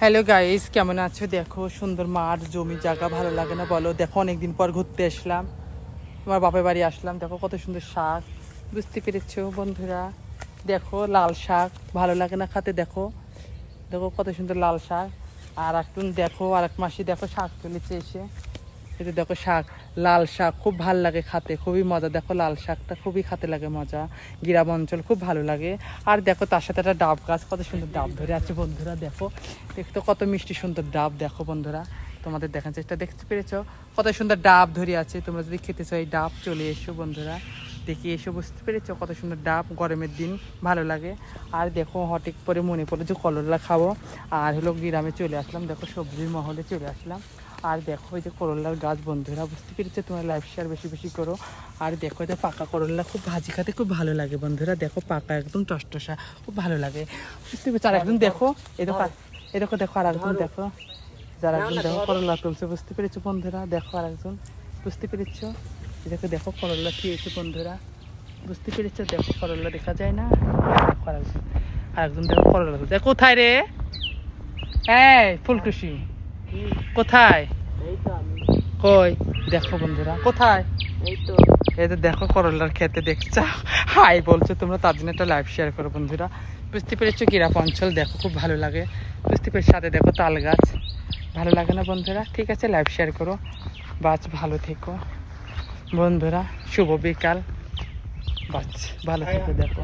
Hello guys, কেমন আছো? দেখো সুন্দর মাঠ, জমি জায়গা, ভালো লাগে না বলো? দেখো অনেকদিন পর ঘুরতে আসলাম, তোমার বাপের বাড়ি আসলাম। দেখো কত সুন্দর শাক, বুঝতে পেরেছো বন্ধুরা? দেখো লাল শাক, ভালো লাগে না খাতে? দেখো দেখো কত সুন্দর লাল শাক। আর একটু দেখো, আর এক মাসি দেখো শাক তুলেছে এসে। এটা দেখো শাক, লাল শাক খুব ভালো লাগে খাতে, খুবই মজা। দেখো লাল শাকটা খুবই খাতে লাগে মজা, গ্রাম অঞ্চল খুব ভালো লাগে। আর দেখো তার সাথে একটা ডাব গাছ, কত সুন্দর ডাব ধরে আছে বন্ধুরা। দেখো দেখতে কত মিষ্টি সুন্দর ডাব। দেখো বন্ধুরা, তোমাদের দেখার চেষ্টা, দেখতে পেরেছো কত সুন্দর ডাব ধরে আছে? তোমরা যদি খেতে চাও এই ডাব চলে এসো বন্ধুরা, দেখি এসো, বুঝতে পেরেছো কত সুন্দর ডাব, গরমের দিন ভালো লাগে। আর দেখো হঠাৎ করে মনে পড়লো যে করলা খাবো, আর হলো গ্রামে চলে আসলাম। দেখো সবজির মহলে চলে আসলাম। আর দেখো এই যে করলার গাছ বন্ধুরা, বুঝতে পেরেছো? তোমার লাইভ শেয়ার বেশি বেশি করো। আর দেখো এটা পাকা করলা, খুব ভাজি খেতে খুব ভালো লাগে বন্ধুরা। দেখো পাকা একদম টসটসা, খুব ভালো লাগে, বুঝতে পেরেছো? আর একদম দেখো এই দেখো, এই দেখো দেখো আর একজন দেখো, যারা একজন দেখো করলা তুলছে, বুঝতে পেরেছো বন্ধুরা? দেখো আর একজন, বুঝতে পেরেছো? দেখো দেখো করলা খেয়েছে বন্ধুরা, বুঝতে পেরেছো? দেখো করলা দেখা যায় না? দেখো আর একজন দেখো করলা তুলছে। কোথায় রে? হ্যাঁ ফুলটুসি, কোথায়? কই? দেখো বন্ধুরা কোথায়? এই তো দেখো করলার খেতে, দেখছো? হাই বলছো তোমরা, তার জন্য একটা লাইভ শেয়ার করো বন্ধুরা, বুঝতে পেরেছো? গ্রাম অঞ্চল দেখো খুব ভালো লাগে, বুঝতে পেরেছো? সাথে দেখো তাল গাছ, ভালো লাগে না বন্ধুরা? ঠিক আছে, লাইভ শেয়ার করো, বাস ভালো থেকো বন্ধুরা, শুভ বিকাল, বাস ভালো থেকো। দেখো